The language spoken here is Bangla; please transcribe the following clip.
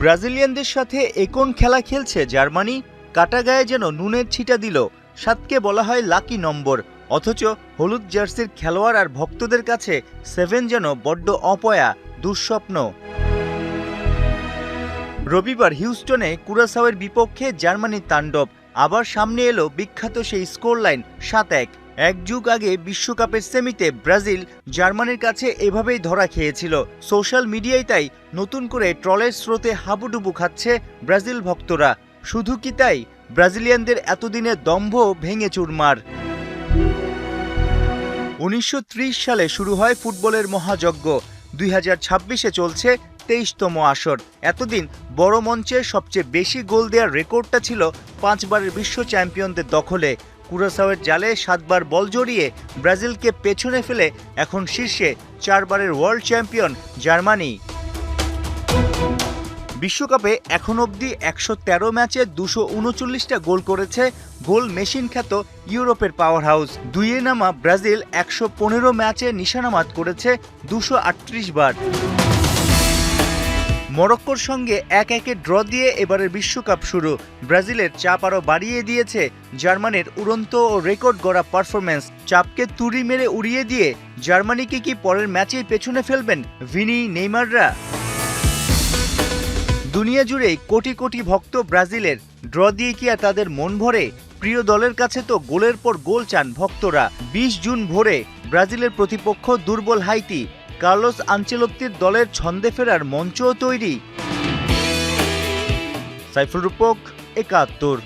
ব্রাজিলিয়ানদের সাথে কোন খেলা খেলছে জার্মানি? কাটা গায়ে যেন নুনের ছিটা দিল। 7কে বলা হয় লাকি নম্বর, অথচ হলুদ জার্সির খেলোয়াড় আর ভক্তদের কাছে 7 যেন বড্ড অপয়া, দুঃস্বপ্ন। রবিবার হিউস্টনে কুরাসাওয়ের বিপক্ষে জার্মানির তাণ্ডব। আবার সামনে এলো বিখ্যাত সেই স্কোর লাইন 7-1। এক যুগ আগে বিশ্বকাপের সেমিতে ব্রাজিল জার্মানির কাছে এভাবেই ধরা খেয়েছিল। সোশ্যাল মিডিয়ায় তাই নতুন করে ট্রলের স্রোতে হাবুডুবু খাচ্ছে ব্রাজিল ভক্তরা। শুধু কি তাই, ব্রাজিলিয়ানদের এতদিনের দম্ভ ভেঙে চুরমার। 1930 সালে শুরু হয় ফুটবলের মহাযজ্ঞ। 2026-এ চলছে 23তম আসর। এতদিন বড় মঞ্চে সবচেয়ে বেশি গোল দেওয়ার রেকর্ডটা ছিল 5 বারের বিশ্ব চ্যাম্পিয়নদের দখলে। কুরাসাওয়ের জালে 7 বার বল জড়িয়ে ব্রাজিলকে পেছনে ফেলে এখন শীর্ষে 4 বারের ওয়ার্ল্ড চ্যাম্পিয়ন জার্মানি। বিশ্বকাপে এখন অবধি 113 ম্যাচে 239টা গোল করেছে গোল মেশিন খ্যাত ইউরোপের পাওয়ার হাউস। দুইয়ে নামা ব্রাজিল 115 ম্যাচে নিশানামাত করেছে 238 বার। মরক্কোর সঙ্গে 1-1 ড্র দিয়ে এবারের বিশ্বকাপ শুরু। ব্রাজিলের চাপ আরও বাড়িয়ে দিয়েছে জার্মানির উড়ন্ত ও রেকর্ড গড়া পারফরমেন্স। চাপকে তুড়ি মেরে উড়িয়ে দিয়ে জার্মানিকে কি পরের ম্যাচেই পেছনে ফেলবেন ভিনি, নেইমাররা? দুনিয়া জুড়েই কোটি কোটি ভক্ত ব্রাজিলের। ড্র দিয়ে কি আর তাদের মন ভরে? প্রিয় দলের কাছে তো গোলের পর গোল চান ভক্তরা। 20 জুন ভোরে ব্রাজিলের প্রতিপক্ষ দুর্বল হাইতি। কার্লোস আনচেলত্তির দলের ছন্দে ফেরার মঞ্চও তৈরি। সাইফুল রূপক, 71।